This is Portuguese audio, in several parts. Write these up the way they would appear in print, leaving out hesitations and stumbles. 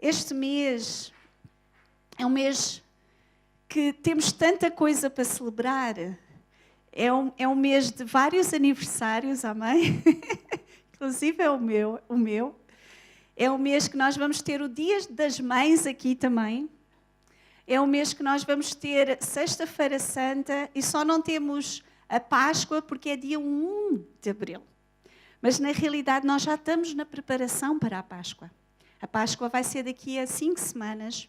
Este mês é um mês que temos tanta coisa para celebrar. É um mês de vários aniversários, amém? Inclusive é o meu. É um mês que nós vamos ter o Dia das Mães aqui também. É um mês que nós vamos ter Sexta-feira Santa e só não temos a Páscoa porque é dia 1 de Abril. Mas na realidade nós já estamos na preparação para a Páscoa. A Páscoa vai ser daqui a 5 semanas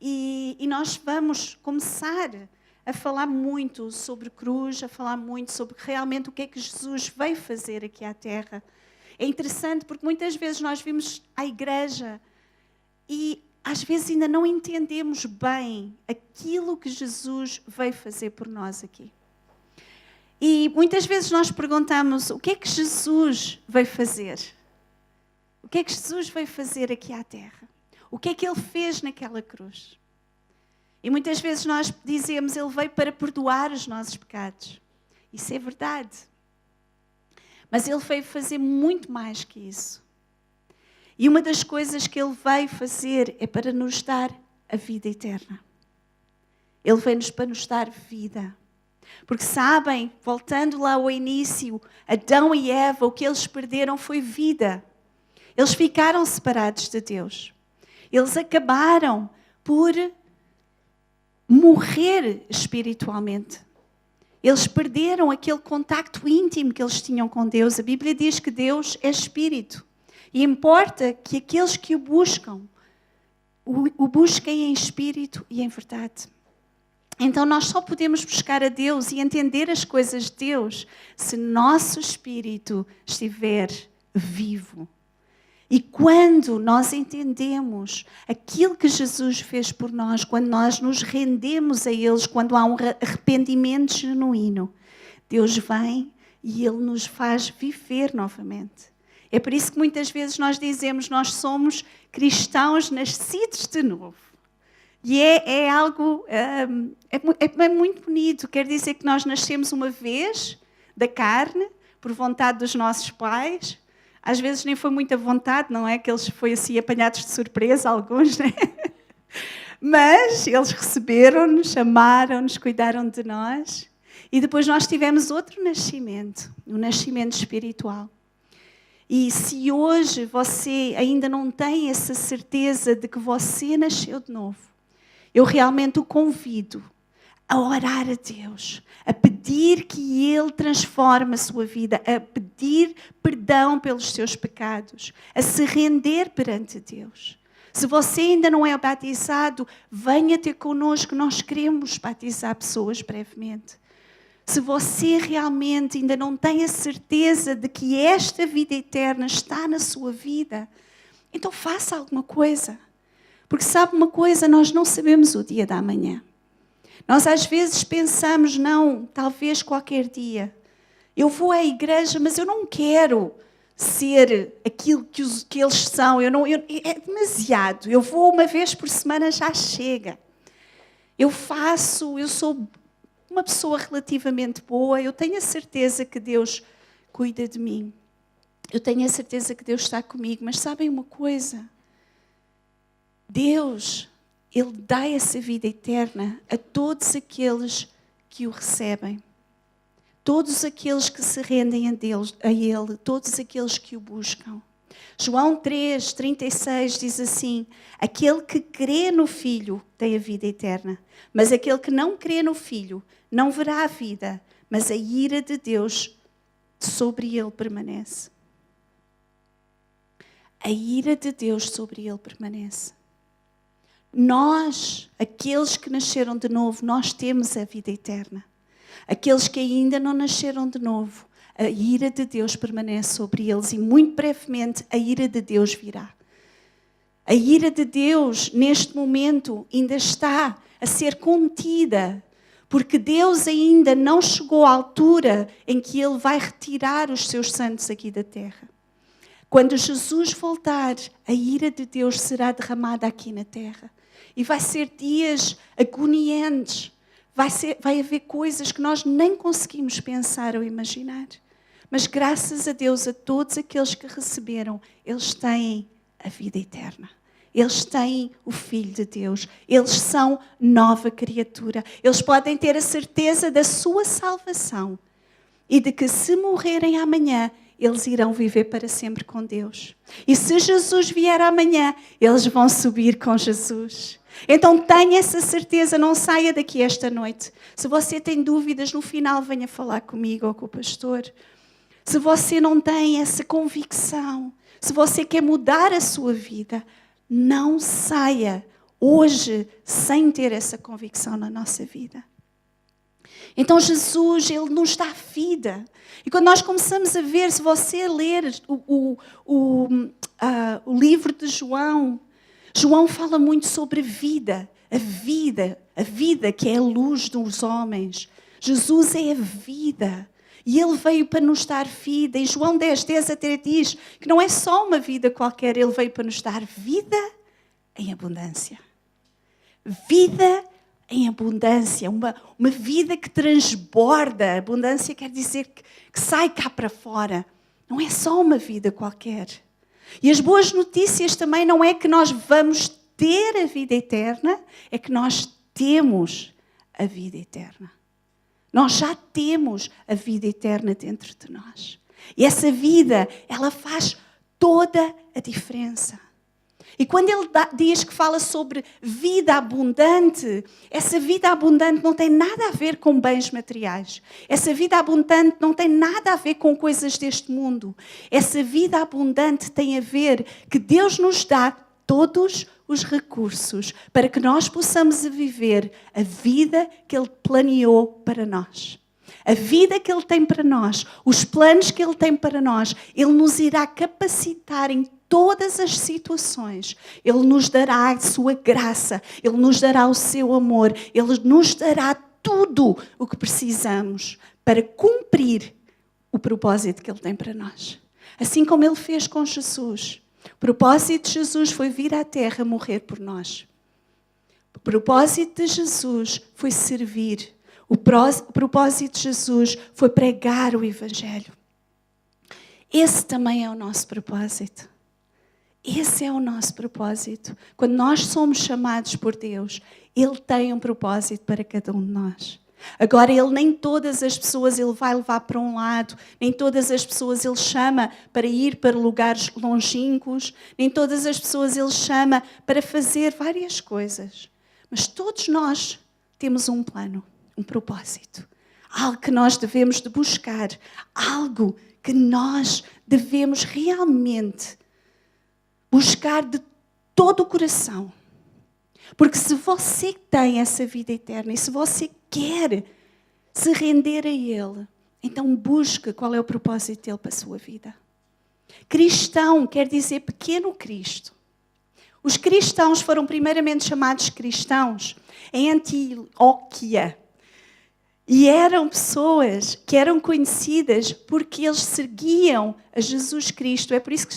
e nós vamos começar a falar muito sobre cruz, a falar muito sobre realmente o que é que Jesus veio fazer aqui à Terra. É interessante porque muitas vezes nós vimos à igreja e às vezes ainda não entendemos bem aquilo que Jesus veio fazer por nós aqui. E muitas vezes nós perguntamos o que é que Jesus veio fazer? O que é que Jesus veio fazer aqui à Terra? O que é que Ele fez naquela cruz? E muitas vezes nós dizemos, Ele veio para perdoar os nossos pecados. Isso é verdade. Mas Ele veio fazer muito mais que isso. E uma das coisas que Ele veio fazer é para nos dar a vida eterna. Ele veio-nos para nos dar vida. Porque sabem, voltando lá ao início, Adão e Eva, o que eles perderam foi vida. Eles ficaram separados de Deus. Eles acabaram por morrer espiritualmente. Eles perderam aquele contacto íntimo que eles tinham com Deus. A Bíblia diz que Deus é espírito. E importa que aqueles que o busquem em espírito e em verdade. Então nós só podemos buscar a Deus e entender as coisas de Deus se nosso espírito estiver vivo. E quando nós entendemos aquilo que Jesus fez por nós, quando nós nos rendemos a Ele, quando há um arrependimento genuíno, Deus vem e Ele nos faz viver novamente. É por isso que muitas vezes nós dizemos, nós somos cristãos nascidos de novo. E é algo, é muito bonito, quer dizer que nós nascemos uma vez da carne, por vontade dos nossos pais, às vezes nem foi muita vontade, não é? Que eles foram assim apanhados de surpresa, alguns, né? Mas eles receberam-nos, amaram-nos, cuidaram de nós, e depois nós tivemos outro nascimento, um nascimento espiritual. E se hoje você ainda não tem essa certeza de que você nasceu de novo, eu realmente o convido a orar a Deus, a pedir que Ele transforme a sua vida, a pedir perdão pelos seus pecados, a se render perante Deus. Se você ainda não é batizado, venha ter connosco, nós queremos batizar pessoas brevemente. Se você realmente ainda não tem a certeza de que esta vida eterna está na sua vida, então faça alguma coisa. Porque sabe uma coisa, nós não sabemos o dia da manhã. Nós às vezes pensamos, não, talvez qualquer dia. Eu vou à igreja, mas eu não quero ser aquilo que eles são. É demasiado. Eu vou uma vez por semana, já chega. Eu sou uma pessoa relativamente boa, eu tenho a certeza que Deus cuida de mim. Eu tenho a certeza que Deus está comigo, mas sabem uma coisa? Deus, Ele dá essa vida eterna a todos aqueles que o recebem. Todos aqueles que se rendem a Ele, todos aqueles que o buscam. João 3:36 diz assim, aquele que crê no Filho tem a vida eterna, mas aquele que não crê no Filho não verá a vida, mas a ira de Deus sobre ele permanece. A ira de Deus sobre ele permanece. Nós, aqueles que nasceram de novo, nós temos a vida eterna. Aqueles que ainda não nasceram de novo, a ira de Deus permanece sobre eles e muito brevemente a ira de Deus virá. A ira de Deus, neste momento, ainda está a ser contida, porque Deus ainda não chegou à altura em que Ele vai retirar os seus santos aqui da terra. Quando Jesus voltar, a ira de Deus será derramada aqui na terra. E vai ser dias agoniantes. Vai haver coisas que nós nem conseguimos pensar ou imaginar. Mas graças a Deus, a todos aqueles que receberam, eles têm a vida eterna. eles têm o Filho de Deus. Eles são nova criatura. Eles podem ter a certeza da sua salvação e de que se morrerem amanhã, eles irão viver para sempre com Deus. E se Jesus vier amanhã, eles vão subir com Jesus. Então tenha essa certeza, não saia daqui esta noite. Se você tem dúvidas, no final venha falar comigo ou com o pastor. Se você não tem essa convicção, se você quer mudar a sua vida, não saia hoje sem ter essa convicção na nossa vida. Então Jesus, Ele nos dá vida. E quando nós começamos a ver, se você ler o livro de João, João fala muito sobre vida que é a luz dos homens. Jesus é a vida. E Ele veio para nos dar vida. E João 10:10 até diz que não é só uma vida qualquer, Ele veio para nos dar vida em abundância. Vida em abundância, uma vida que transborda. Abundância quer dizer que sai cá para fora. Não é só uma vida qualquer. E as boas notícias também não é que nós vamos ter a vida eterna, é que nós temos a vida eterna. Nós já temos a vida eterna dentro de nós. E essa vida, ela faz toda a diferença. E quando ele diz que fala sobre vida abundante, essa vida abundante não tem nada a ver com bens materiais. Essa vida abundante não tem nada a ver com coisas deste mundo. Essa vida abundante tem a ver que Deus nos dá todos os recursos para que nós possamos viver a vida que Ele planeou para nós. A vida que Ele tem para nós, os planos que Ele tem para nós, Ele nos irá capacitar em todas as situações. Ele nos dará a sua graça, Ele nos dará o seu amor, Ele nos dará tudo o que precisamos para cumprir o propósito que Ele tem para nós. Assim como Ele fez com Jesus. O propósito de Jesus foi vir à terra morrer por nós. O propósito de Jesus foi servir. O propósito de Jesus foi pregar o Evangelho. Esse também é o nosso propósito. Esse é o nosso propósito. Quando nós somos chamados por Deus, Ele tem um propósito para cada um de nós. Agora, Ele nem todas as pessoas Ele vai levar para um lado, nem todas as pessoas Ele chama para ir para lugares longínquos, nem todas as pessoas Ele chama para fazer várias coisas. Mas todos nós temos um plano, um propósito. Algo que nós devemos de buscar, algo que nós devemos realmente buscar de todo o coração. Porque se você tem essa vida eterna e se você quer se render a Ele, então busca qual é o propósito dele para a sua vida. Cristão quer dizer pequeno Cristo. Os cristãos foram primeiramente chamados cristãos em Antioquia. E eram pessoas que eram conhecidas porque eles seguiam a Jesus Cristo. É por isso que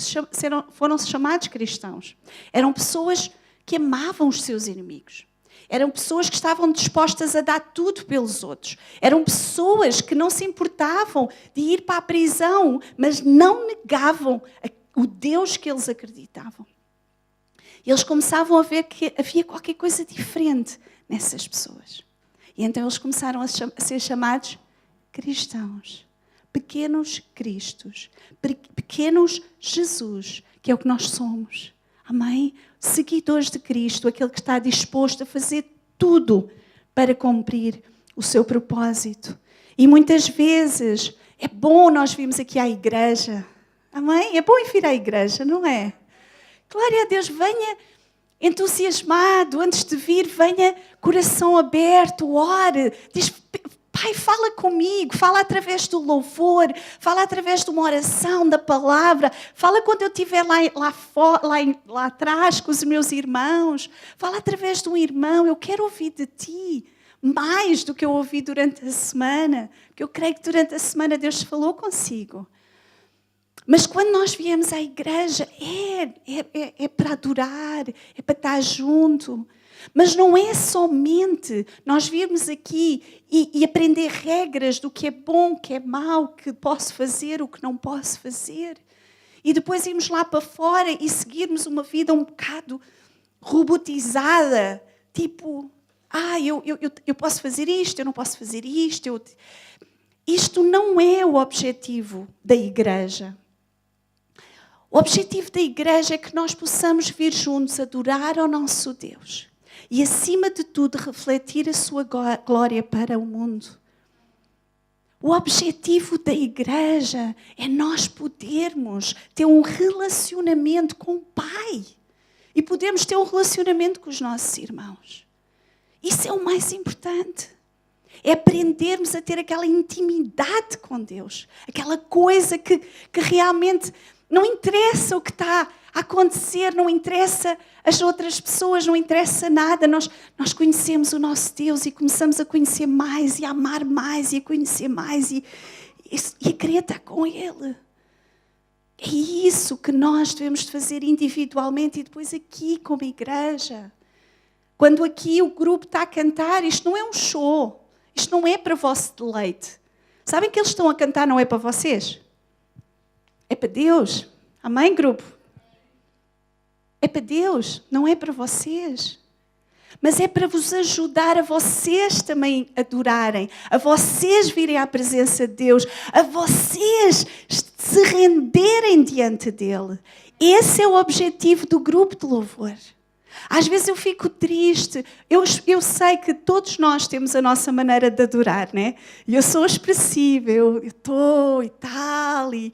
foram chamados cristãos. Eram pessoas que amavam os seus inimigos. Eram pessoas que estavam dispostas a dar tudo pelos outros. Eram pessoas que não se importavam de ir para a prisão, mas não negavam o Deus que eles acreditavam. E eles começavam a ver que havia qualquer coisa diferente nessas pessoas. E então eles começaram a ser chamados cristãos. Pequenos Cristos. Pequenos Jesus, que é o que nós somos. Amém? Seguidores de Cristo, aquele que está disposto a fazer tudo para cumprir o seu propósito. E muitas vezes é bom nós virmos aqui à igreja. Amém? É bom ir vir à igreja, não é? Glória a Deus, venha entusiasmado, antes de vir, venha coração aberto, ore. Diz, Pai, fala comigo, fala através do louvor, fala através de uma oração, da palavra, fala quando eu estiver lá atrás com os meus irmãos, fala através de um irmão, eu quero ouvir de ti, mais do que eu ouvi durante a semana, porque eu creio que durante a semana Deus falou consigo. Mas quando nós viemos à igreja, é para adorar, é para estar junto. Mas não é somente nós virmos aqui e aprender regras do que é bom, o que é mau, o que posso fazer, o que não posso fazer. E depois irmos lá para fora e seguirmos uma vida um bocado robotizada, tipo, eu posso fazer isto, eu não posso fazer isto. Isto não é o objetivo da igreja. O objetivo da igreja é que nós possamos vir juntos adorar ao nosso Deus e, acima de tudo, refletir a sua glória para o mundo. O objetivo da igreja é nós podermos ter um relacionamento com o Pai e podermos ter um relacionamento com os nossos irmãos. Isso é o mais importante. É aprendermos a ter aquela intimidade com Deus, aquela coisa que realmente não interessa o que está a acontecer, não interessa as outras pessoas, não interessa nada. Nós conhecemos o nosso Deus e começamos a conhecer mais e a amar mais e a conhecer mais e a querer estar com Ele. É isso que nós devemos fazer individualmente e depois aqui como igreja. Quando aqui o grupo está a cantar, isto não é um show. Isto não é para o vosso deleite. Sabem que eles estão a cantar, não é para vocês? É para Deus. Amém, grupo? É para Deus, não é para vocês. Mas é para vos ajudar a vocês também adorarem, a vocês virem à presença de Deus, a vocês se renderem diante dEle. Esse é o objetivo do grupo de louvor. Às vezes eu fico triste. Eu sei que todos nós temos a nossa maneira de adorar, né? E eu sou expressiva, eu estou e tal, e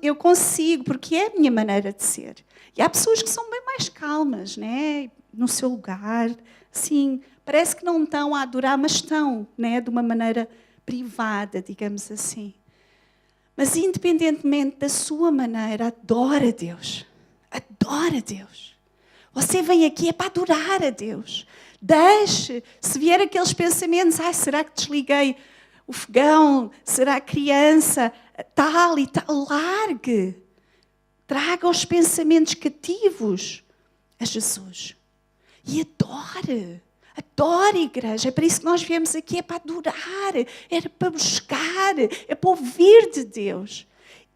eu consigo, porque é a minha maneira de ser. E há pessoas que são bem mais calmas, né? No seu lugar, assim, parece que não estão a adorar, mas estão, né? De uma maneira privada, digamos assim. Mas independentemente da sua maneira, adora a Deus. Adora a Deus. Você vem aqui é para adorar a Deus. Deixe, se vier aqueles pensamentos, será que desliguei o fogão? Será criança? Tal e tal. Largue. Traga os pensamentos cativos a Jesus. E adore. Adore, igreja. É para isso que nós viemos aqui, é para adorar, é para buscar, é para ouvir de Deus.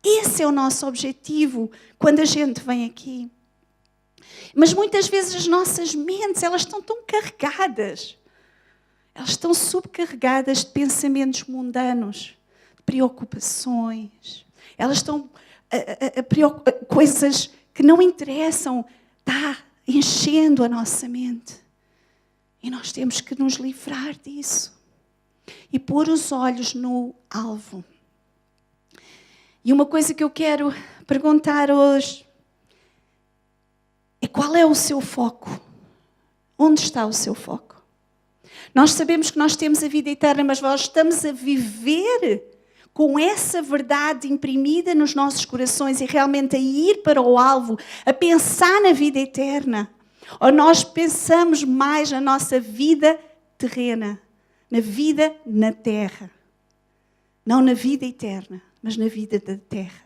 Esse é o nosso objetivo quando a gente vem aqui. Mas muitas vezes as nossas mentes, elas estão tão carregadas. Elas estão subcarregadas de pensamentos mundanos, de preocupações. Elas estão coisas que não interessam, está enchendo a nossa mente. E nós temos que nos livrar disso. E pôr os olhos no alvo. E uma coisa que eu quero perguntar hoje é: qual é o seu foco? Onde está o seu foco? Nós sabemos que nós temos a vida eterna, mas nós estamos a viver com essa verdade imprimida nos nossos corações e realmente a ir para o alvo, a pensar na vida eterna. Ou nós pensamos mais na nossa vida terrena, na vida na terra. Não na vida eterna, mas na vida da terra.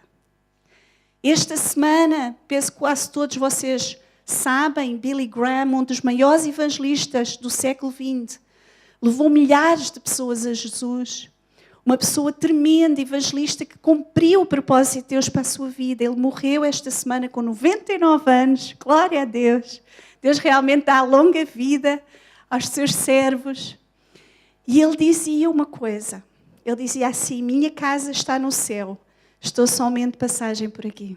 Esta semana, penso que quase todos vocês sabem, Billy Graham, um dos maiores evangelistas do século XX, levou milhares de pessoas a Jesus. Uma pessoa tremenda, evangelista, que cumpriu o propósito de Deus para a sua vida. Ele morreu esta semana com 99 anos. Glória a Deus. Deus realmente dá longa vida aos seus servos. E ele dizia uma coisa. Ele dizia assim: minha casa está no céu. Estou somente de passagem por aqui.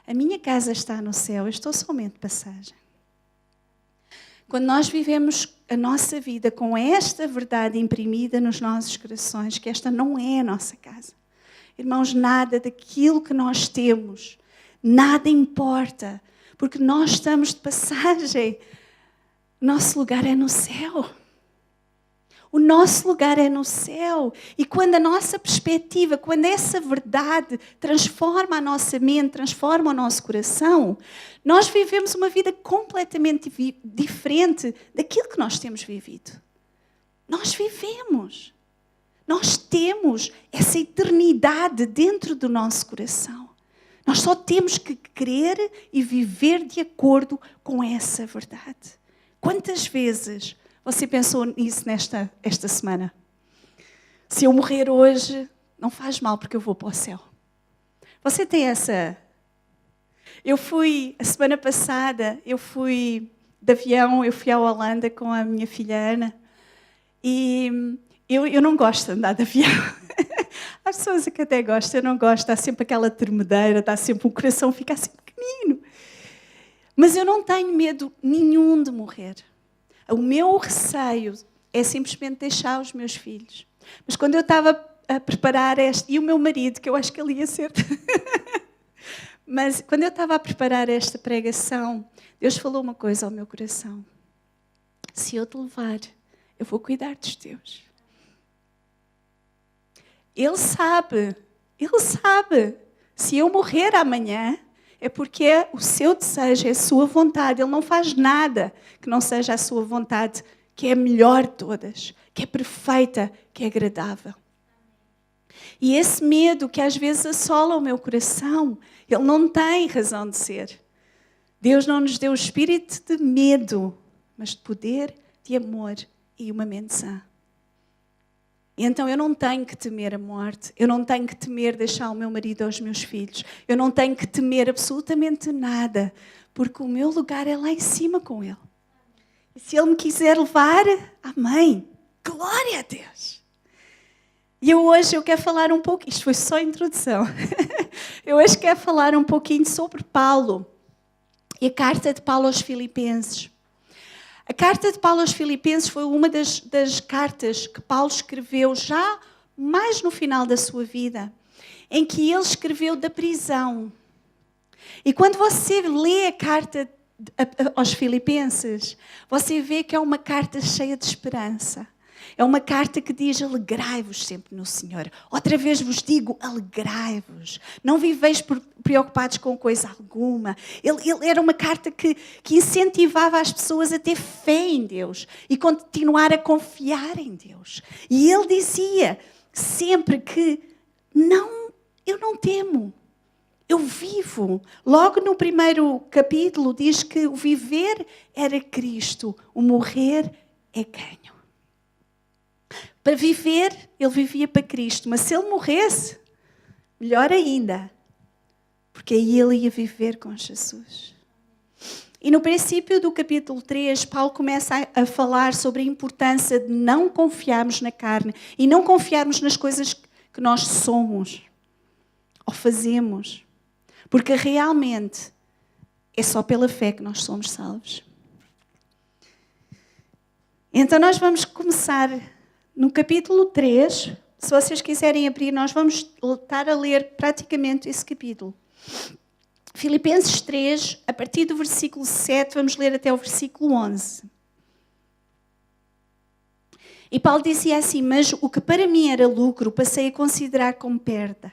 A minha casa está no céu. Eu estou somente de passagem. Quando nós vivemos a nossa vida com esta verdade imprimida nos nossos corações, que esta não é a nossa casa. Irmãos, nada daquilo que nós temos, nada importa, porque nós estamos de passagem. Nosso lugar é no céu. O nosso lugar é no céu. E quando a nossa perspectiva, quando essa verdade transforma a nossa mente, transforma o nosso coração, nós vivemos uma vida completamente diferente daquilo que nós temos vivido. Nós vivemos. Nós temos essa eternidade dentro do nosso coração. Nós só temos que crer e viver de acordo com essa verdade. Quantas vezes você pensou nisso esta semana? Se eu morrer hoje, não faz mal porque eu vou para o céu. Você tem essa... A semana passada, eu fui de avião, eu fui à Holanda com a minha filha Ana. E eu não gosto de andar de avião. Há pessoas que até gostam, eu não gosto. Há sempre aquela tremedeira, está sempre o coração, fica assim pequenino. Mas eu não tenho medo nenhum de morrer. O meu receio é simplesmente deixar os meus filhos. Mas quando eu estava a preparar e o meu marido, que eu acho que ele ia ser... Mas quando eu estava a preparar esta pregação, Deus falou uma coisa ao meu coração. Se eu te levar, eu vou cuidar dos teus. Ele sabe. Se eu morrer amanhã, é porque é o seu desejo, é a sua vontade. Ele não faz nada que não seja a sua vontade, que é a melhor de todas, que é perfeita, que é agradável. E esse medo que às vezes assola o meu coração, ele não tem razão de ser. Deus não nos deu o espírito de medo, mas de poder, de amor e uma mente sã. E então eu não tenho que temer a morte, eu não tenho que temer deixar o meu marido aos meus filhos, eu não tenho que temer absolutamente nada, porque o meu lugar é lá em cima com Ele. E se Ele me quiser levar, amém. Glória a Deus! E hoje eu quero falar um pouco, isto foi só a introdução, eu hoje quero falar um pouquinho sobre Paulo e a carta de Paulo aos Filipenses. A carta de Paulo aos Filipenses foi uma das cartas que Paulo escreveu já mais no final da sua vida, em que ele escreveu da prisão. E quando você lê a carta aos Filipenses, você vê que é uma carta cheia de esperança. É uma carta que diz: alegrai-vos sempre no Senhor. Outra vez vos digo, alegrai-vos. Não viveis preocupados com coisa alguma. Ele era uma carta que incentivava as pessoas a ter fé em Deus e continuar a confiar em Deus. E ele dizia sempre que eu não temo. Eu vivo. Logo no primeiro capítulo diz que o viver era Cristo, o morrer é ganho. Para viver, ele vivia para Cristo. Mas se ele morresse, melhor ainda. Porque aí ele ia viver com Jesus. E no princípio do capítulo 3, Paulo começa a falar sobre a importância de não confiarmos na carne. E não confiarmos nas coisas que nós somos. Ou fazemos. Porque realmente é só pela fé que nós somos salvos. Então nós vamos começar... No capítulo 3, se vocês quiserem abrir, nós vamos estar a ler praticamente esse capítulo. Filipenses 3, a partir do versículo 7, vamos ler até o versículo 11. E Paulo dizia assim: mas o que para mim era lucro, passei a considerar como perda,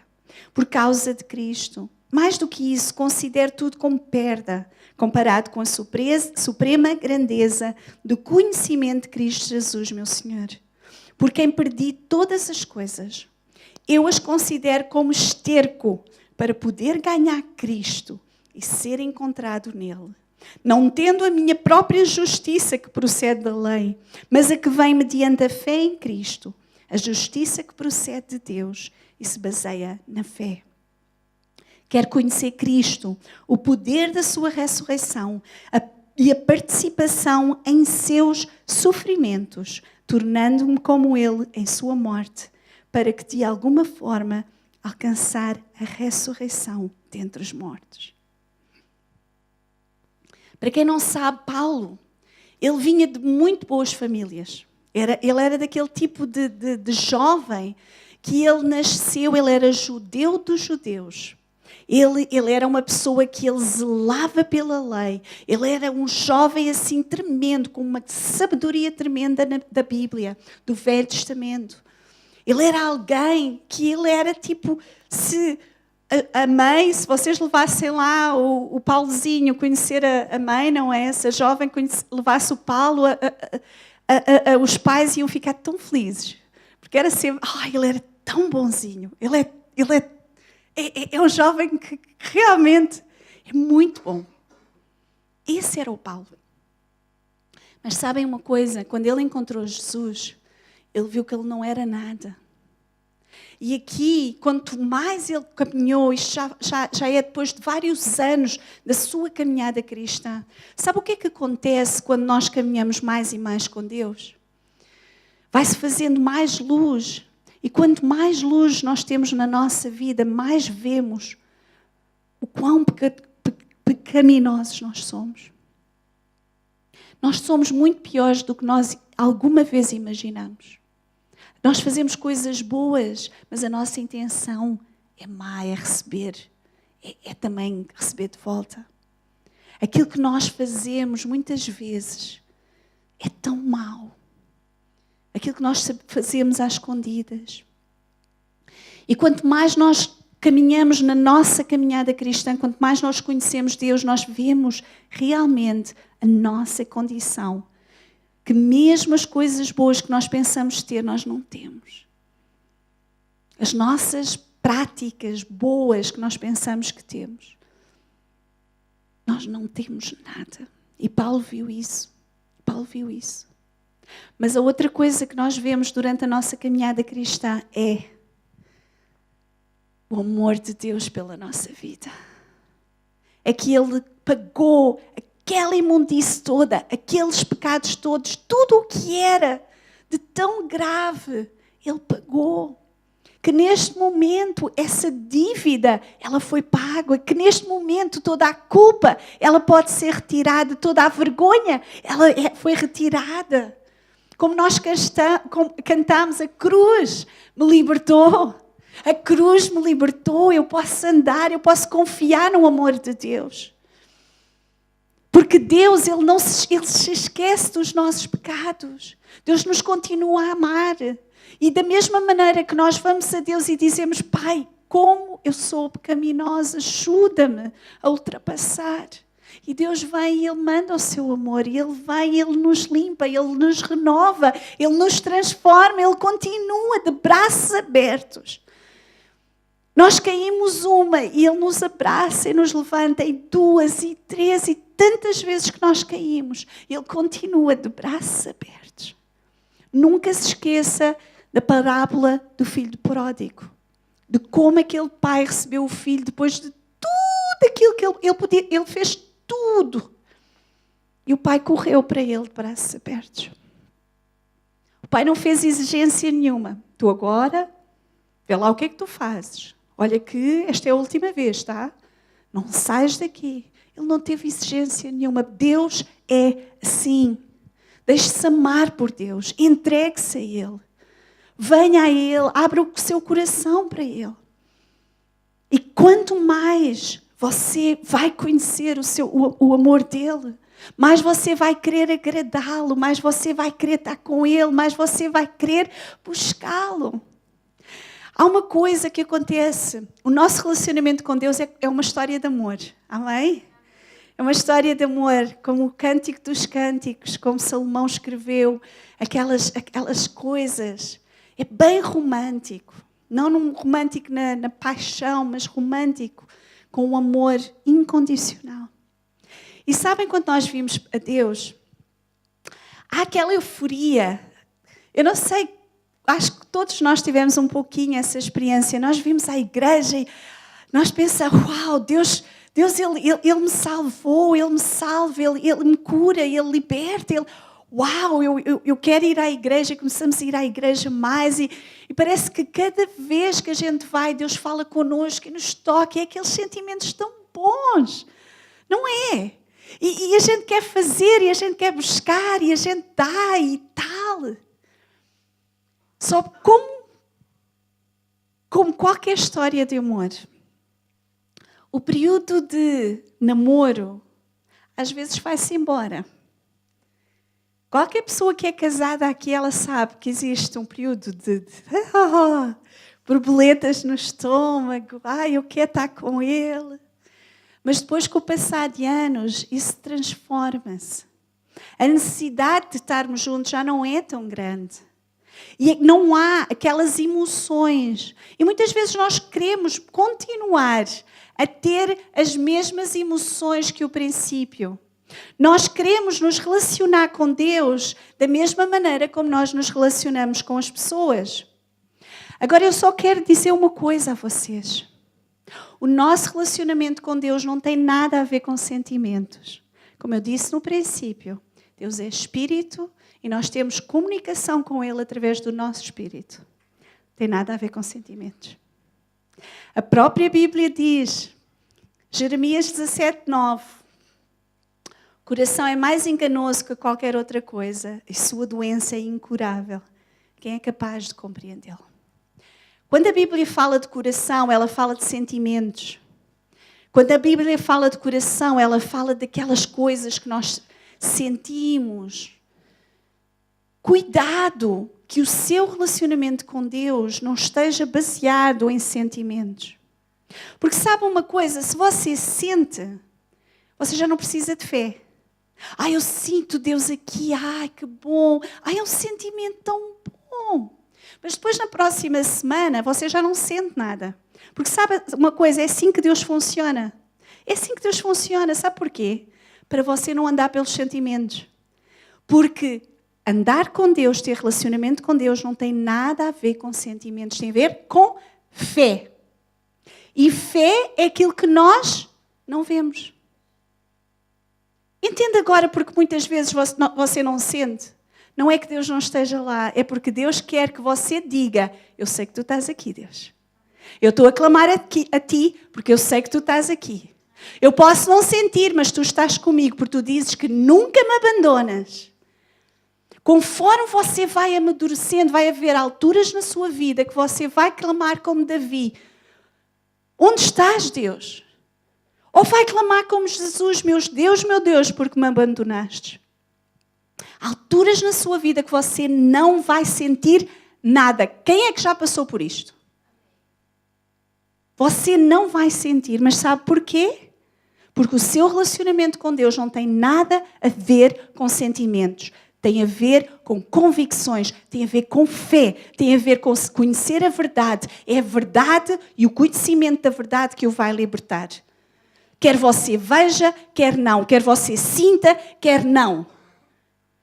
por causa de Cristo. Mais do que isso, considero tudo como perda, comparado com a suprema grandeza do conhecimento de Cristo Jesus, meu Senhor. Por quem perdi todas as coisas. Eu as considero como esterco para poder ganhar Cristo e ser encontrado nele. Não tendo a minha própria justiça que procede da lei, mas a que vem mediante a fé em Cristo, a justiça que procede de Deus e se baseia na fé. Quero conhecer Cristo, o poder da sua ressurreição e a participação em seus sofrimentos, tornando-me como Ele em sua morte, para que de alguma forma alcançar a ressurreição dentre os mortos. Para quem não sabe, Paulo, ele vinha de muito boas famílias. Ele era daquele tipo de jovem que ele nasceu, ele era judeu dos judeus. Ele era uma pessoa que ele zelava pela lei. Ele era um jovem assim tremendo, com uma sabedoria tremenda da Bíblia, do Velho Testamento. Ele era alguém que ele era tipo, se a mãe, se vocês levassem lá o Paulozinho, conhecer a mãe, não é? Se a jovem levasse o Paulo, os pais iam ficar tão felizes. Porque era sempre, ele era tão bonzinho. Ele é um jovem que realmente é muito bom. Esse era o Paulo. Mas sabem uma coisa? Quando ele encontrou Jesus, ele viu que ele não era nada. E aqui, quanto mais ele caminhou, isto já é depois de vários anos da sua caminhada cristã. Sabe o que é que acontece quando nós caminhamos mais e mais com Deus? Vai-se fazendo mais luz. E quanto mais luz nós temos na nossa vida, mais vemos o quão pecaminosos nós somos. Nós somos muito piores do que nós alguma vez imaginamos. Nós fazemos coisas boas, mas a nossa intenção é má, é receber. É também receber de volta. Aquilo que nós fazemos muitas vezes é tão mau. Aquilo que nós fazemos às escondidas. E quanto mais nós caminhamos na nossa caminhada cristã, quanto mais nós conhecemos Deus, nós vemos realmente a nossa condição. Que mesmo as coisas boas que nós pensamos ter, nós não temos. As nossas práticas boas que nós pensamos que temos, nós não temos nada. E Paulo viu isso. Mas a outra coisa que nós vemos durante a nossa caminhada cristã é o amor de Deus pela nossa vida. É que Ele pagou aquela imundície toda, aqueles pecados todos, tudo o que era de tão grave, Ele pagou. Que neste momento essa dívida, ela foi paga. Que neste momento toda a culpa, ela pode ser retirada. Toda a vergonha, ela foi retirada. Como nós cantamos, a cruz me libertou. A cruz me libertou. Eu posso andar, eu posso confiar no amor de Deus. Porque Deus, Ele se esquece dos nossos pecados. Deus nos continua a amar. E da mesma maneira que nós vamos a Deus e dizemos, Pai, como eu sou pecaminosa, ajuda-me a ultrapassar. E Deus vem e Ele manda o seu amor. E Ele vem e Ele nos limpa, Ele nos renova, Ele nos transforma, Ele continua de braços abertos. Nós caímos uma e Ele nos abraça e nos levanta, e 2 e 3 e tantas vezes que nós caímos, Ele continua de braços abertos. Nunca se esqueça da parábola do filho pródigo, de como aquele pai recebeu o filho depois de tudo aquilo que ele fez tudo. E o pai correu para ele de braços abertos. O pai não fez exigência nenhuma. Tu agora, vê lá o que é que tu fazes. Olha que esta é a última vez, tá? Não saias daqui. Ele não teve exigência nenhuma. Deus é assim. Deixe-se amar por Deus. Entregue-se a Ele. Venha a Ele. Abra o seu coração para Ele. E quanto mais você vai conhecer o amor dEle, mais você vai querer agradá-lo, mais você vai querer estar com Ele, mais você vai querer buscá-lo. Há uma coisa que acontece. O nosso relacionamento com Deus é uma história de amor. Amém? É uma história de amor, como o Cântico dos Cânticos, como Salomão escreveu, aquelas coisas. É bem romântico. Não romântico na paixão, mas romântico, com um amor incondicional. E sabem, quando nós vimos a Deus, há aquela euforia. Eu não sei, acho que todos nós tivemos um pouquinho essa experiência. Nós vimos a igreja e nós pensamos, uau, Deus ele me salvou, Ele me salva, Ele me cura, Ele liberta. Uau, eu quero ir à igreja. Começamos a ir à igreja mais e parece que cada vez que a gente vai, Deus fala connosco e nos toca. É aqueles sentimentos tão bons, não é? E a gente quer fazer, e a gente quer buscar, e a gente dá e tal. Só como qualquer história de amor, o período de namoro às vezes vai-se embora. Qualquer pessoa que é casada aqui, ela sabe que existe um período de borboletas no estômago. Eu quero estar com ele. Mas depois, com o passar de anos, isso transforma-se. A necessidade de estarmos juntos já não é tão grande. E não há aquelas emoções. E muitas vezes nós queremos continuar a ter as mesmas emoções que o princípio. Nós queremos nos relacionar com Deus da mesma maneira como nós nos relacionamos com as pessoas. Agora eu só quero dizer uma coisa a vocês. O nosso relacionamento com Deus não tem nada a ver com sentimentos. Como eu disse no princípio, Deus é Espírito e nós temos comunicação com Ele através do nosso Espírito. Não tem nada a ver com sentimentos. A própria Bíblia diz, Jeremias 17:9, o coração é mais enganoso que qualquer outra coisa e sua doença é incurável. Quem é capaz de compreendê-lo? Quando a Bíblia fala de coração, ela fala de sentimentos. Quando a Bíblia fala de coração, ela fala daquelas coisas que nós sentimos. Cuidado que o seu relacionamento com Deus não esteja baseado em sentimentos. Porque sabe uma coisa, se você sente, você já não precisa de fé. Ai, eu sinto Deus aqui, ai, que bom. Ai, é um sentimento tão bom. Mas depois, na próxima semana, você já não sente nada. Porque sabe uma coisa, é assim que Deus funciona. É assim que Deus funciona, sabe porquê? Para você não andar pelos sentimentos. Porque andar com Deus, ter relacionamento com Deus, não tem nada a ver com sentimentos. Tem a ver com fé. E fé é aquilo que nós não vemos. Entenda agora porque muitas vezes você não sente. Não é que Deus não esteja lá, é porque Deus quer que você diga, eu sei que tu estás aqui, Deus. Eu estou a clamar a ti porque eu sei que tu estás aqui. Eu posso não sentir, mas tu estás comigo porque tu dizes que nunca me abandonas. Conforme você vai amadurecendo, vai haver alturas na sua vida que você vai clamar como Davi. Onde estás, Deus? Ou vai clamar como Jesus, meu Deus, porque me abandonaste. Há alturas na sua vida que você não vai sentir nada. Quem é que já passou por isto? Você não vai sentir, mas sabe porquê? Porque o seu relacionamento com Deus não tem nada a ver com sentimentos. Tem a ver com convicções, tem a ver com fé, tem a ver com conhecer a verdade. É a verdade e o conhecimento da verdade que o vai libertar. Quer você veja, quer não. Quer você sinta, quer não.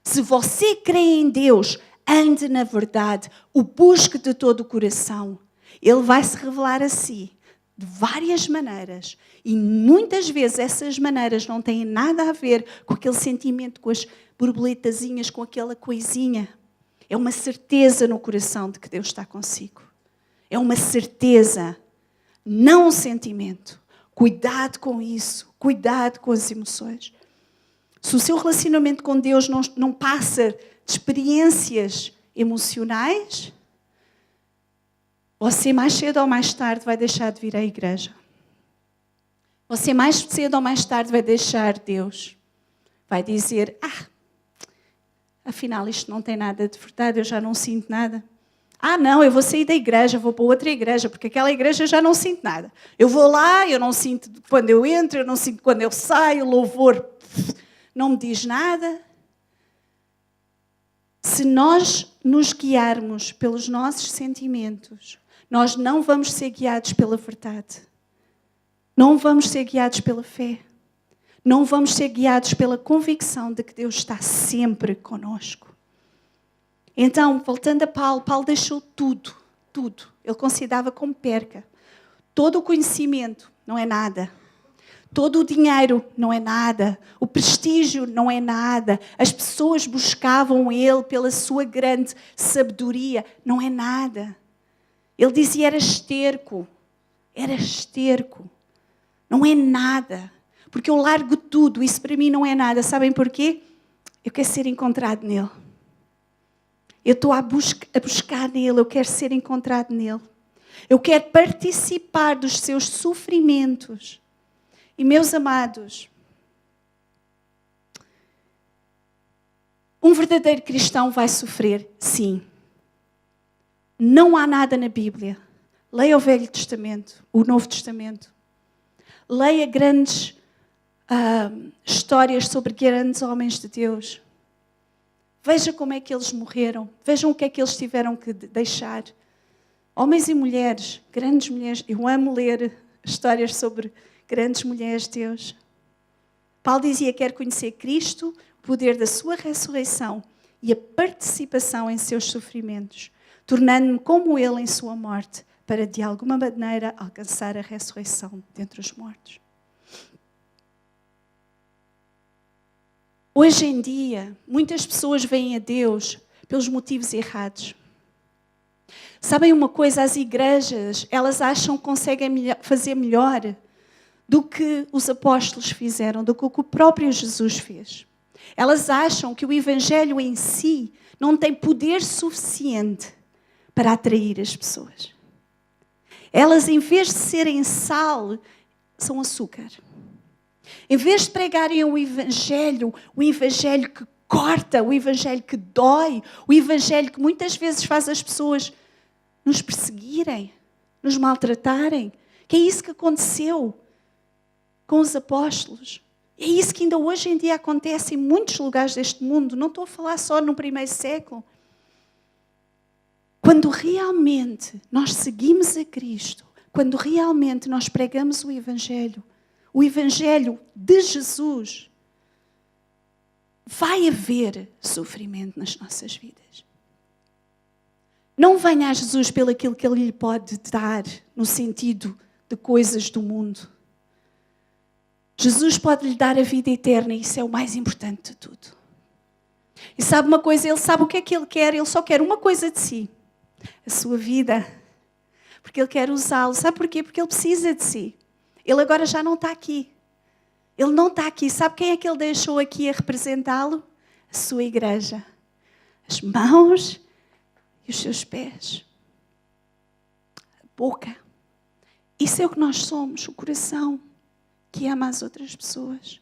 Se você crê em Deus, ande na verdade, o busque de todo o coração. Ele vai se revelar a si de várias maneiras. E muitas vezes essas maneiras não têm nada a ver com aquele sentimento, com as borboletazinhas, com aquela coisinha. É uma certeza no coração de que Deus está consigo. É uma certeza, não um sentimento. Cuidado com isso, cuidado com as emoções. Se o seu relacionamento com Deus não passa de experiências emocionais, você mais cedo ou mais tarde vai deixar de vir à igreja. Você mais cedo ou mais tarde vai deixar Deus. Vai dizer, afinal isto não tem nada de verdade, eu já não sinto nada. Não, eu vou sair da igreja, vou para outra igreja, porque aquela igreja eu já não sinto nada. Eu vou lá, eu não sinto quando eu entro, eu não sinto quando eu saio, o louvor não me diz nada. Se nós nos guiarmos pelos nossos sentimentos, nós não vamos ser guiados pela verdade. Não vamos ser guiados pela fé. Não vamos ser guiados pela convicção de que Deus está sempre conosco. Então, voltando a Paulo deixou tudo. Ele considerava como perca. Todo o conhecimento não é nada. Todo o dinheiro não é nada. O prestígio não é nada. As pessoas buscavam ele pela sua grande sabedoria. Não é nada. Ele dizia, era esterco. Não é nada. Porque eu largo tudo. Isso para mim não é nada. Sabem porquê? Eu quero ser encontrado nele. Eu estou a buscar nele. Eu quero ser encontrado nele. Eu quero participar dos seus sofrimentos. E, meus amados, um verdadeiro cristão vai sofrer, sim. Não há nada na Bíblia. Leia o Velho Testamento, o Novo Testamento. Leia grandes histórias sobre grandes homens de Deus. Veja como é que eles morreram. Vejam o que é que eles tiveram que deixar. Homens e mulheres, grandes mulheres. Eu amo ler histórias sobre grandes mulheres de Deus. Paulo dizia que quer conhecer Cristo, o poder da sua ressurreição e a participação em seus sofrimentos. tornando-me como Ele em sua morte, para de alguma maneira alcançar a ressurreição dentre os mortos. Hoje em dia, muitas pessoas veem a Deus pelos motivos errados. Sabem uma coisa? As igrejas, elas acham que conseguem fazer melhor do que os apóstolos fizeram, do que o próprio Jesus fez. Elas acham que o Evangelho em si não tem poder suficiente para atrair as pessoas. Elas, em vez de serem sal, são açúcar. Em vez de pregarem o Evangelho que corta, o Evangelho que dói, o Evangelho que muitas vezes faz as pessoas nos perseguirem, nos maltratarem, que é isso que aconteceu com os apóstolos. É isso que ainda hoje em dia acontece em muitos lugares deste mundo. Não estou a falar só no primeiro século. Quando realmente nós seguimos a Cristo, quando realmente nós pregamos o Evangelho de Jesus, vai haver sofrimento nas nossas vidas. Não venha a Jesus pelo aquilo que Ele lhe pode dar, no sentido de coisas do mundo. Jesus pode lhe dar a vida eterna e isso é o mais importante de tudo. E sabe uma coisa? Ele sabe o que é que Ele quer. Ele só quer uma coisa de si. A sua vida. Porque Ele quer usá-lo. Sabe porquê? Porque Ele precisa de si. Ele agora já não está aqui. Ele não está aqui. Sabe quem é que Ele deixou aqui a representá-lo? A sua igreja. As mãos e os seus pés. A boca. Isso é o que nós somos. O coração que ama as outras pessoas.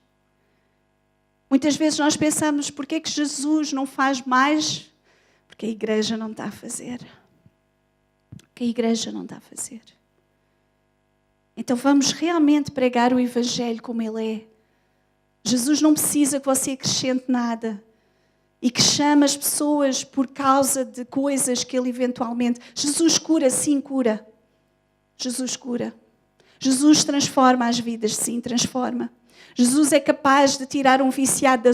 Muitas vezes nós pensamos, porquê é que Jesus não faz mais? Porque a igreja não está a fazer. Porque a igreja não está a fazer. Então vamos realmente pregar o Evangelho como ele é. Jesus não precisa que você acrescente nada e que chame as pessoas por causa de coisas que ele eventualmente... Jesus cura, sim, cura. Jesus cura. Jesus transforma as vidas, sim, transforma. Jesus é capaz de tirar um viciado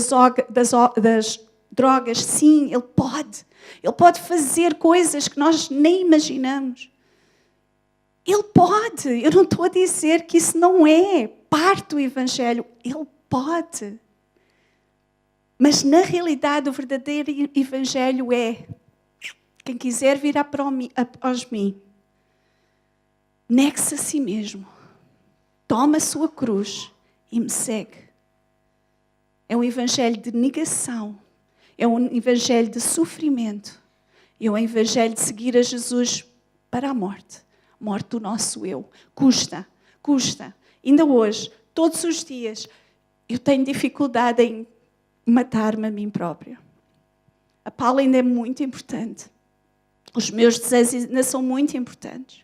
das drogas, sim, Ele pode. Ele pode fazer coisas que nós nem imaginamos. Ele pode. Eu não estou a dizer que isso não é parte do Evangelho. Ele pode. Mas, na realidade, o verdadeiro Evangelho é: quem quiser vir após mim, negue-se a si mesmo, toma a sua cruz e me segue. É um Evangelho de negação, é um Evangelho de sofrimento, é um Evangelho de seguir a Jesus para a morte. Morte do nosso eu. Custa. Ainda hoje, todos os dias, eu tenho dificuldade em matar-me a mim própria. A Paula ainda é muito importante. Os meus desejos ainda são muito importantes.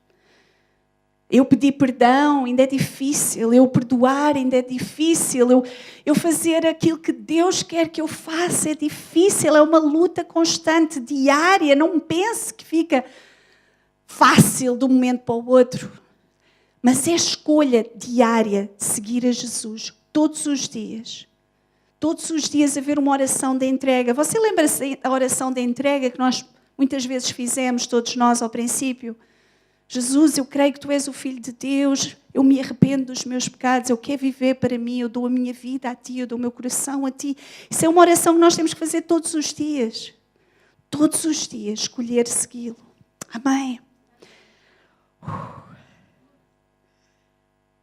Eu pedir perdão ainda é difícil. Eu perdoar ainda é difícil. Eu fazer aquilo que Deus quer que eu faça é difícil. É uma luta constante, diária. Não pense que fica fácil de um momento para o outro. Mas é escolha diária de seguir a Jesus todos os dias. Todos os dias haver uma oração de entrega. Você lembra-se da oração de entrega que nós muitas vezes fizemos, todos nós ao princípio? Jesus, eu creio que Tu és o Filho de Deus, eu me arrependo dos meus pecados, eu quero viver para mim, eu dou a minha vida a Ti, eu dou o meu coração a Ti. Isso é uma oração que nós temos que fazer todos os dias. Todos os dias, escolher segui-lo. Amém?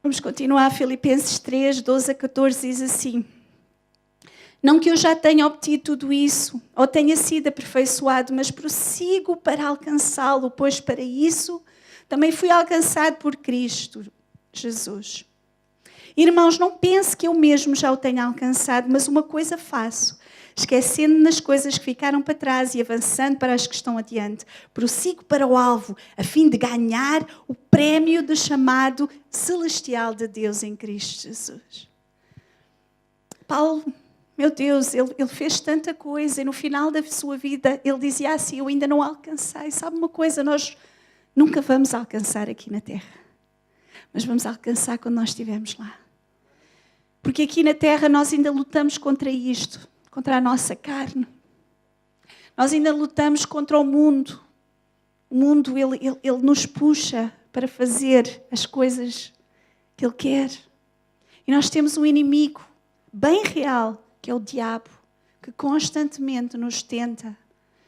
Vamos continuar. Filipenses 3, 12 a 14 diz assim: não que eu já tenha obtido tudo isso, ou tenha sido aperfeiçoado, mas prossigo para alcançá-lo, pois para isso também fui alcançado por Cristo Jesus. Irmãos, não pense que eu mesmo já o tenha alcançado, mas uma coisa faço, esquecendo nas coisas que ficaram para trás e avançando para as que estão adiante. Prossigo para o alvo, a fim de ganhar o prémio do chamado celestial de Deus em Cristo Jesus. Paulo, meu Deus, ele fez tanta coisa e no final da sua vida ele dizia assim: eu ainda não alcancei. Sabe uma coisa? Nós nunca vamos alcançar aqui na terra, mas vamos alcançar quando nós estivermos lá. Porque aqui na terra nós ainda lutamos contra isto, contra a nossa carne. Nós ainda lutamos contra o mundo. O mundo, ele nos puxa para fazer as coisas que Ele quer. E nós temos um inimigo bem real, que é o diabo, que constantemente nos tenta,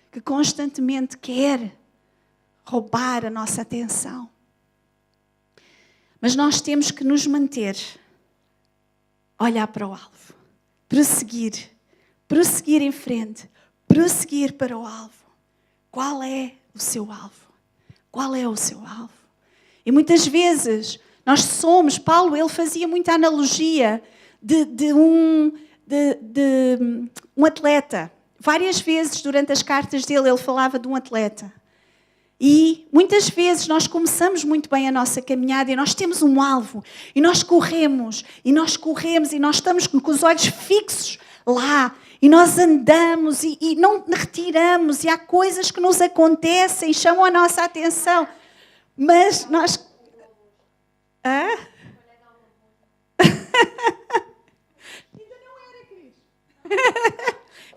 que constantemente quer roubar a nossa atenção. Mas nós temos que nos manter, olhar para o alvo, prosseguir em frente, prosseguir para o alvo. Qual é o seu alvo? Qual é o seu alvo? E muitas vezes nós somos, Paulo, ele fazia muita analogia de um atleta. Várias vezes durante as cartas dele ele falava de um atleta. E muitas vezes nós começamos muito bem a nossa caminhada e nós temos um alvo. E nós corremos e nós estamos com os olhos fixos lá. E nós andamos e não retiramos. E há coisas que nos acontecem e chamam a nossa atenção. Mas nós... Hã? Ainda não era, Cris.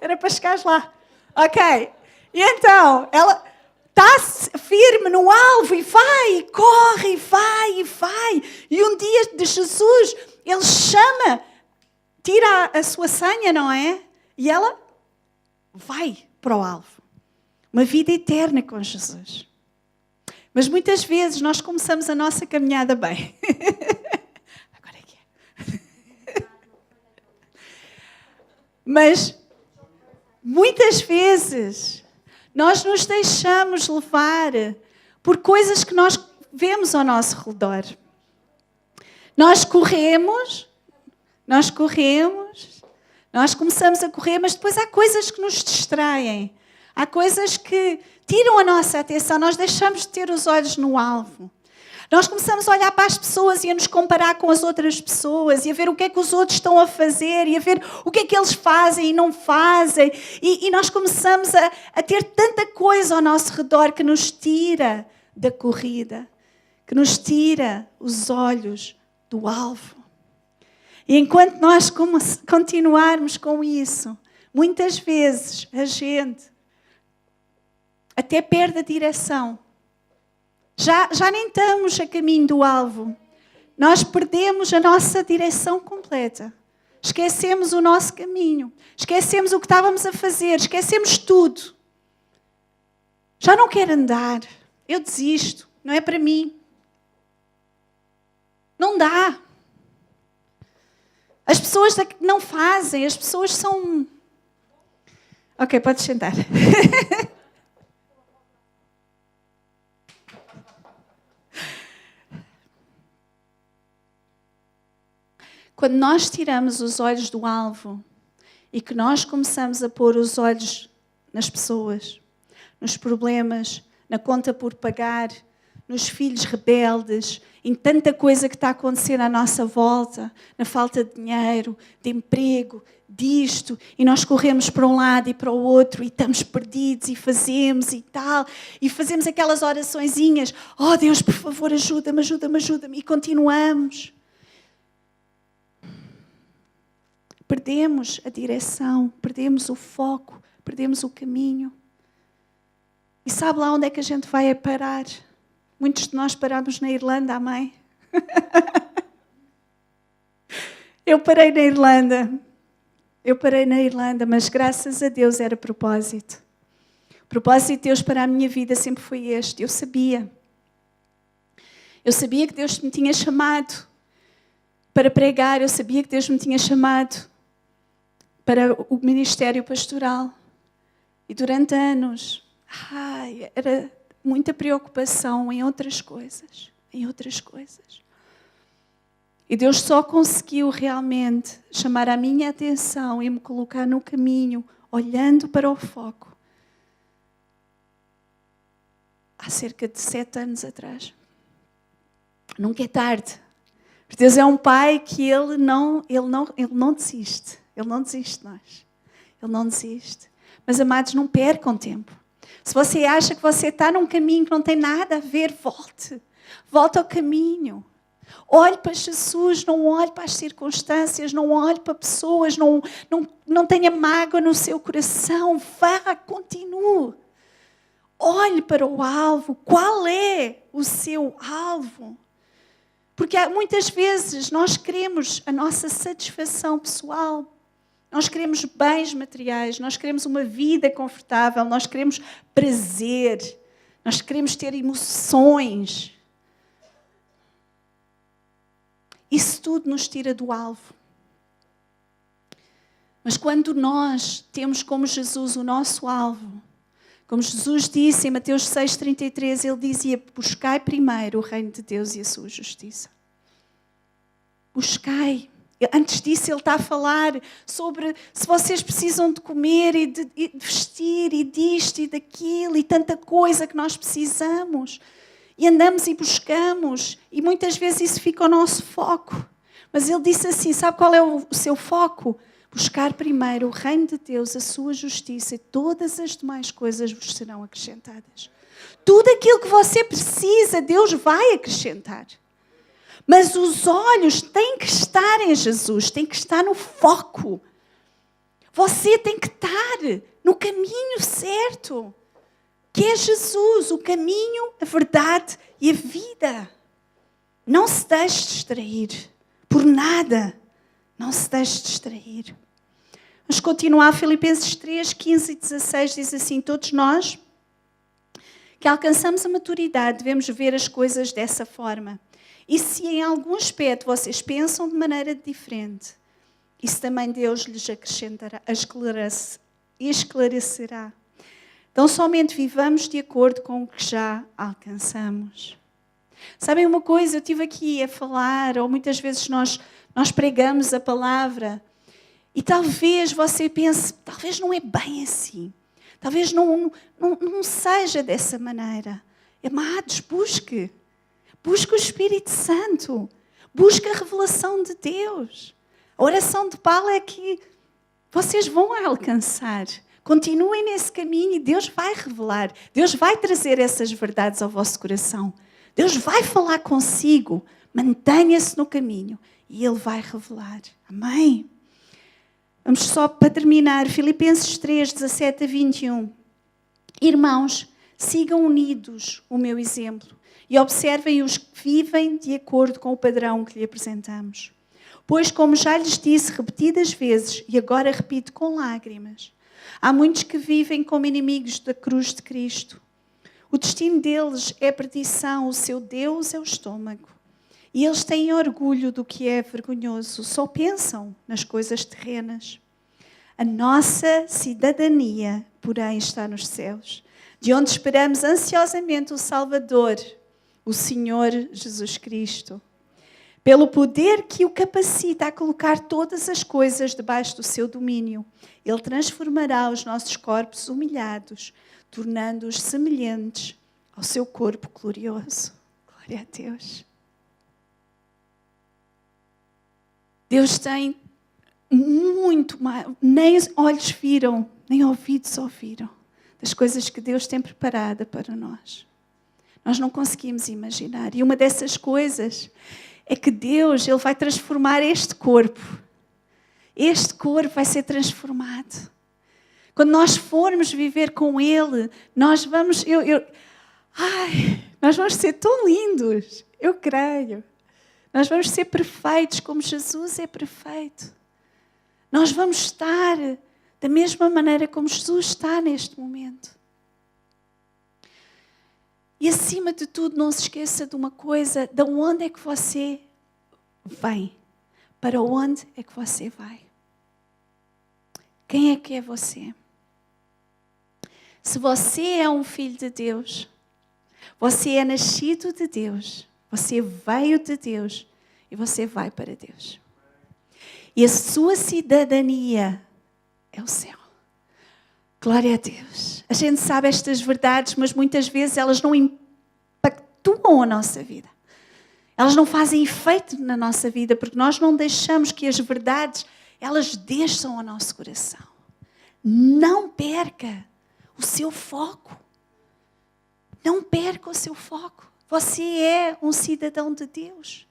Era para chegares lá. Ok. E então, ela... está firme no alvo e vai, e corre, e vai, e vai. E um dia de Jesus, Ele chama, tira a sua senha, não é? E ela vai para o alvo. Uma vida eterna com Jesus. Mas muitas vezes nós começamos a nossa caminhada bem. Agora é que é. Mas muitas vezes... nós nos deixamos levar por coisas que nós vemos ao nosso redor. Nós corremos, nós começamos a correr, mas depois há coisas que nos distraem. Há coisas que tiram a nossa atenção, nós deixamos de ter os olhos no alvo. Nós começamos a olhar para as pessoas e a nos comparar com as outras pessoas e a ver o que é que os outros estão a fazer e a ver o que é que eles fazem e não fazem. E nós começamos a ter tanta coisa ao nosso redor que nos tira da corrida, que nos tira os olhos do alvo. E enquanto nós continuarmos com isso, muitas vezes a gente até perde a direção. Já nem estamos a caminho do alvo. Nós perdemos a nossa direção completa. Esquecemos o nosso caminho. Esquecemos o que estávamos a fazer. Esquecemos tudo. Já não quero andar. Eu desisto. Não é para mim. Não dá. As pessoas não fazem. As pessoas são... Ok, podes sentar. Quando nós tiramos os olhos do alvo e que nós começamos a pôr os olhos nas pessoas, nos problemas, na conta por pagar, nos filhos rebeldes, em tanta coisa que está acontecendo à nossa volta, na falta de dinheiro, de emprego, disto, e nós corremos para um lado e para o outro e estamos perdidos e fazemos e tal, e fazemos aquelas oraçõezinhas, oh Deus, por favor, ajuda-me, ajuda-me, ajuda-me, e continuamos. Perdemos a direção, perdemos o foco, perdemos o caminho. E sabe lá onde é que a gente vai a parar? Muitos de nós paramos na Irlanda, amém? Eu parei na Irlanda, mas graças a Deus era propósito. O propósito de Deus para a minha vida sempre foi este. Eu sabia que Deus me tinha chamado para pregar, eu sabia que Deus me tinha chamado para o ministério pastoral. E durante anos, era muita preocupação em outras coisas. E Deus só conseguiu realmente chamar a minha atenção e me colocar no caminho, olhando para o foco, há cerca de 7 anos atrás. Nunca é tarde. Porque Deus é um Pai que Ele não desiste. Ele não desiste de nós. Ele não desiste. Mas, amados, não percam tempo. Se você acha que você está num caminho que não tem nada a ver, volte. Volte ao caminho. Olhe para Jesus, não olhe para as circunstâncias, não olhe para pessoas, não tenha mágoa no seu coração. Vá, continue. Olhe para o alvo. Qual é o seu alvo? Porque muitas vezes nós queremos a nossa satisfação pessoal. Nós queremos bens materiais, nós queremos uma vida confortável, nós queremos prazer, nós queremos ter emoções. Isso tudo nos tira do alvo. Mas quando nós temos como Jesus o nosso alvo, como Jesus disse em Mateus 6,33, ele dizia: buscai primeiro o reino de Deus e a sua justiça. Buscai. Antes disso ele está a falar sobre se vocês precisam de comer e de vestir e disto e daquilo e tanta coisa que nós precisamos. E andamos e buscamos e muitas vezes isso fica o nosso foco. Mas ele disse assim, sabe qual é o seu foco? Buscar primeiro o reino de Deus, a sua justiça e todas as demais coisas vos serão acrescentadas. Tudo aquilo que você precisa, Deus vai acrescentar. Mas os olhos têm que estar em Jesus, têm que estar no foco. Você tem que estar no caminho certo, que é Jesus, o caminho, a verdade e a vida. Não se deixe distrair por nada. Não se deixe distrair. Vamos continuar. Filipenses 3, 15 e 16 diz assim: todos nós que alcançamos a maturidade devemos ver as coisas dessa forma. E se em algum aspecto vocês pensam de maneira diferente, isso também Deus lhes acrescentará, esclarecerá. Então somente vivamos de acordo com o que já alcançamos. Sabem uma coisa? Eu estive aqui a falar, ou muitas vezes nós pregamos a palavra, e talvez você pense, talvez não é bem assim. Talvez não seja dessa maneira. Amados, busque. Busque o Espírito Santo. Busque a revelação de Deus. A oração de Paulo é que vocês vão alcançar. Continuem nesse caminho e Deus vai revelar. Deus vai trazer essas verdades ao vosso coração. Deus vai falar consigo. Mantenha-se no caminho e Ele vai revelar. Amém? Vamos só para terminar. Filipenses 3, 17 a 21. Irmãos, sigam unidos o meu exemplo. E observem os que vivem de acordo com o padrão que lhe apresentamos. Pois, como já lhes disse repetidas vezes, e agora repito com lágrimas, há muitos que vivem como inimigos da cruz de Cristo. O destino deles é perdição, o seu Deus é o estômago. E eles têm orgulho do que é vergonhoso, só pensam nas coisas terrenas. A nossa cidadania, porém, está nos céus, de onde esperamos ansiosamente o Salvador, o Senhor Jesus Cristo. Pelo poder que o capacita a colocar todas as coisas debaixo do seu domínio, Ele transformará os nossos corpos humilhados, tornando-os semelhantes ao seu corpo glorioso. Glória a Deus. Deus tem muito mais, nem olhos viram, nem ouvidos ouviram, das coisas que Deus tem preparada para nós. Nós não conseguimos imaginar. E uma dessas coisas é que Deus, Ele vai transformar este corpo. Este corpo vai ser transformado. Quando nós formos viver com Ele, nós vamos... nós vamos ser tão lindos. Eu creio. Nós vamos ser perfeitos como Jesus é perfeito. Nós vamos estar da mesma maneira como Jesus está neste momento. E acima de tudo, não se esqueça de uma coisa: de onde é que você vem? Para onde é que você vai? Quem é que é você? Se você é um filho de Deus, você é nascido de Deus, você veio de Deus e você vai para Deus. E a sua cidadania é o céu. Glória a Deus. A gente sabe estas verdades, mas muitas vezes elas não impactuam a nossa vida. Elas não fazem efeito na nossa vida, porque nós não deixamos que as verdades, elas desçam ao nosso coração. Não perca o seu foco. Não perca o seu foco. Você é um cidadão de Deus.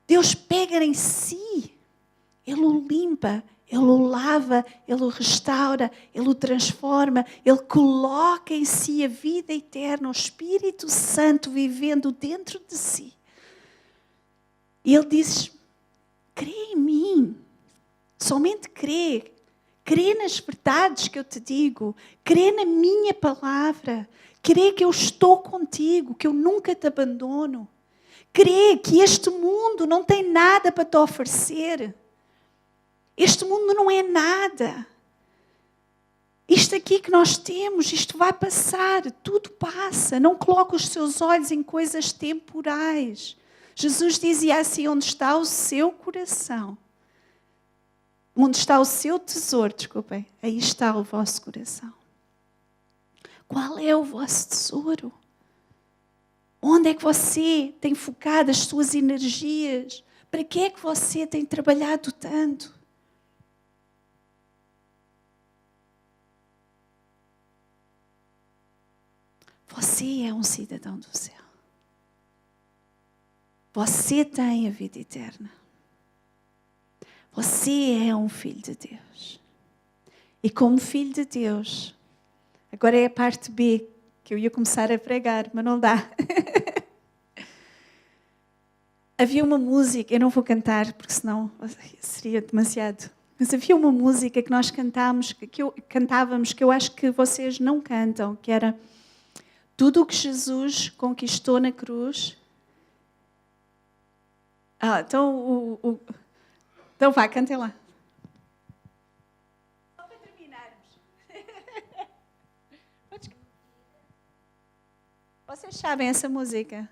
Deus pega em si, Ele o limpa Ele o lava, Ele o restaura, Ele o transforma, Ele coloca em si a vida eterna, o Espírito Santo vivendo dentro de si. E Ele diz, crê em mim, somente crê. Crê nas verdades que eu te digo, crê na minha palavra, crê que eu estou contigo, que eu nunca te abandono. Crê que este mundo não tem nada para te oferecer. Este mundo não é nada. Isto aqui que nós temos, isto vai passar, tudo passa. Não coloque os seus olhos em coisas temporais. Jesus dizia assim, onde está o seu coração, onde está o seu tesouro, desculpem, aí está o vosso coração. Qual é o vosso tesouro? Onde é que você tem focado as suas energias? Para que é que você tem trabalhado tanto? Você é um cidadão do céu. Você tem a vida eterna. Você é um filho de Deus. E como filho de Deus, agora é a parte B, que eu ia começar a pregar, mas não dá. Havia uma música, eu não vou cantar, porque senão seria demasiado. Mas havia uma música que nós cantávamos, que eu acho que vocês não cantam, que era tudo o que Jesus conquistou na cruz. Então vá, cantem lá. Só para terminarmos. Vocês sabem essa música?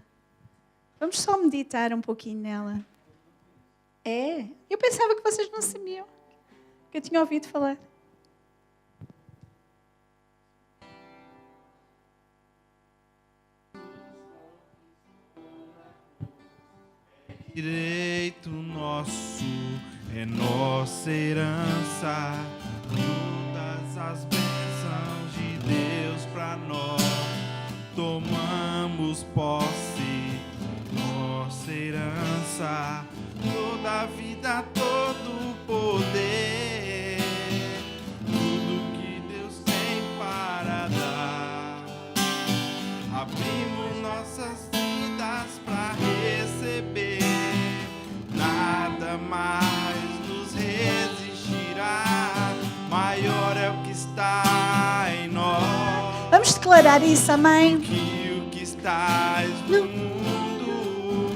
Vamos só meditar um pouquinho nela. É? Eu pensava que vocês não sabiam. Que eu tinha ouvido falar. Direito nosso é nossa herança, todas as bênçãos de Deus para nós. Tomamos posse, nossa herança, toda a vida, todo o poder, tudo que Deus tem para dar. Abrimos nossas vidas para receber. Nada mais nos resistirá, maior é o que está em nós. Vamos declarar isso, amém? Que o que estás no mundo,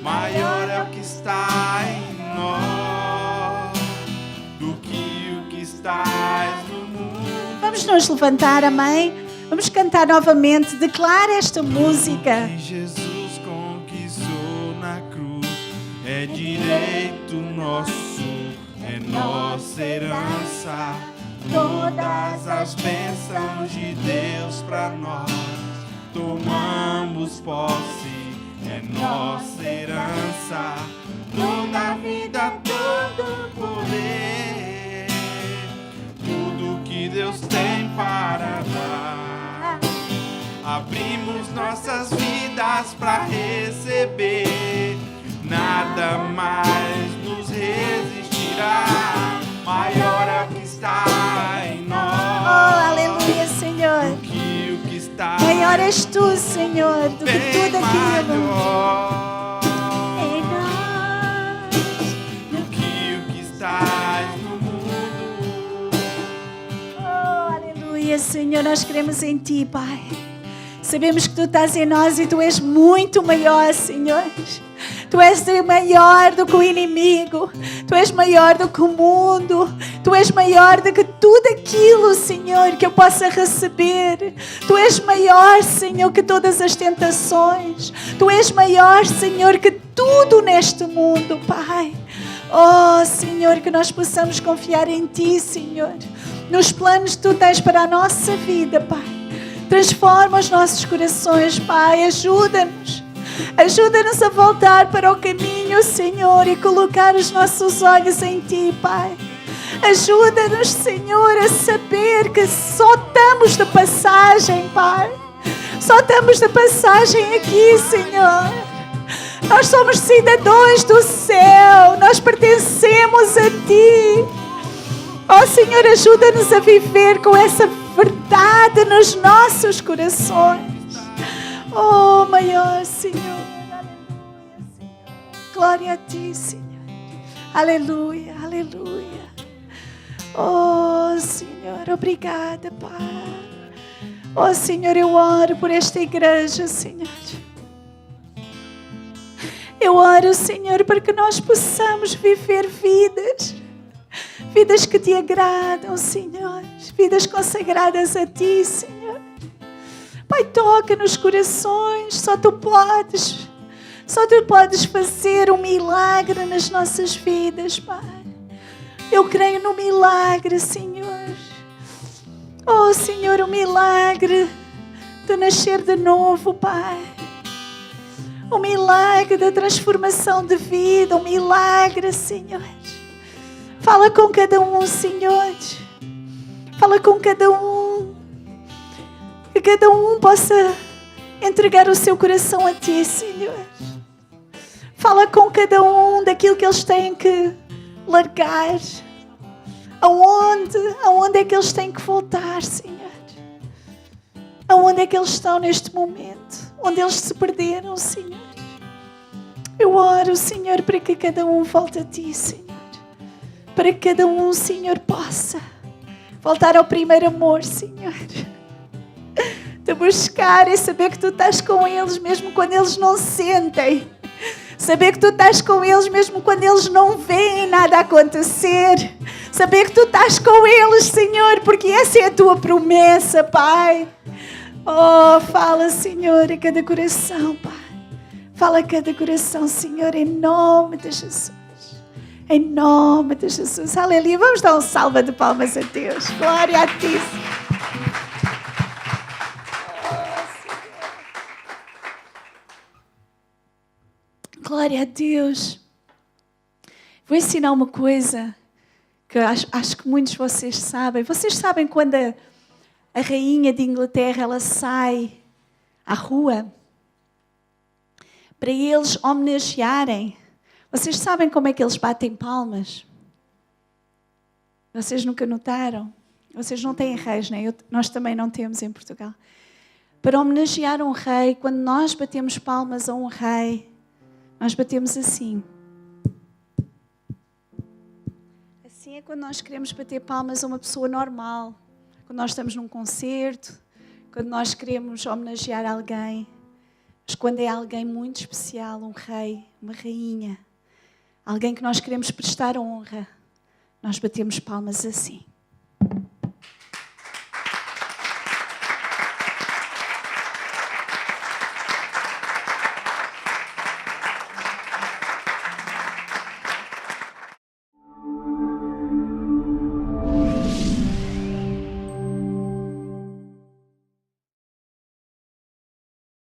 maior é o que está em nós, do que o que estás no mundo. Vamos nos levantar, amém? Vamos cantar novamente, declara esta música. Que Jesus conquistou na cruz é direito nosso, é nossa herança, todas as bênçãos de Deus para nós. Tomamos posse, é nossa herança, toda a vida, todo o poder, tudo que Deus tem para dar. Abrimos nossas vidas para receber. Nada mais nos resistirá, maior é o que está em nós. Oh, aleluia, Senhor. Do que o que está Maior és tu, Senhor, do que bem tudo aquilo. maior. Em nós. Do que o que está no mundo. Oh, aleluia, Senhor, nós queremos em Ti, Pai. Sabemos que Tu estás em nós e Tu és muito maior, Senhor. Tu és maior do que o inimigo. Tu és maior do que o mundo. Tu és maior do que tudo aquilo, Senhor, que eu possa receber. Tu és maior, Senhor, que todas as tentações. Tu és maior, Senhor, que tudo neste mundo, Pai. Oh, Senhor, que nós possamos confiar em Ti, Senhor. Nos planos que Tu tens para a nossa vida, Pai. Transforma os nossos corações, Pai. Ajuda-nos. Ajuda-nos a voltar para o caminho, Senhor, e colocar os nossos olhos em Ti, Pai. Ajuda-nos, Senhor, a saber que só estamos de passagem, Pai. Só estamos de passagem aqui, Senhor. Nós somos cidadãos do céu. Nós pertencemos a Ti. Oh, Senhor, ajuda-nos a viver com essa verdade nos nossos corações. Oh, maior Senhor. Aleluia, Senhor. Glória a Ti, Senhor. Aleluia, aleluia. Oh, Senhor, obrigada, Pai. Oh, Senhor, eu oro por esta igreja, Senhor. Eu oro, Senhor, para que nós possamos viver vidas que Te agradam, Senhor. Vidas consagradas a Ti, Senhor. Pai, toca nos corações. Só Tu podes fazer um milagre nas nossas vidas, Pai. Eu creio no milagre, Senhor. Oh, Senhor, o milagre de nascer de novo, Pai. O milagre da transformação de vida. O milagre, Senhor. Fala com cada um, Senhor. Fala com cada um. Que cada um possa entregar o seu coração a Ti, Senhor. Fala com cada um daquilo que eles têm que largar. Aonde é que eles têm que voltar, Senhor? Aonde é que eles estão neste momento? Onde eles se perderam, Senhor? Eu oro, Senhor, para que cada um volte a Ti, Senhor. Para que cada um, Senhor, possa voltar ao primeiro amor, Senhor. Te buscar e saber que Tu estás com eles mesmo quando eles não sentem. Saber que Tu estás com eles mesmo quando eles não veem nada acontecer. Saber que Tu estás com eles, Senhor, porque essa é a Tua promessa, Pai. Oh, fala, Senhor, a cada coração, Pai. Fala a cada coração, Senhor, em nome de Jesus. Em nome de Jesus. Aleluia. Vamos dar um salva de palmas a Deus. Glória a Ti, Senhor. Glória a Deus. Vou ensinar uma coisa que acho que muitos de vocês sabem. Vocês sabem quando a rainha de Inglaterra ela sai à rua para eles homenagearem. Vocês sabem como é que eles batem palmas? Vocês nunca notaram? Vocês não têm reis, né? Nós também não temos em Portugal. Para homenagear um rei, quando nós batemos palmas a um rei, nós batemos assim. Assim é quando nós queremos bater palmas a uma pessoa normal. Quando nós estamos num concerto, quando nós queremos homenagear alguém. Mas quando é alguém muito especial, um rei, uma rainha, alguém que nós queremos prestar honra, nós batemos palmas assim.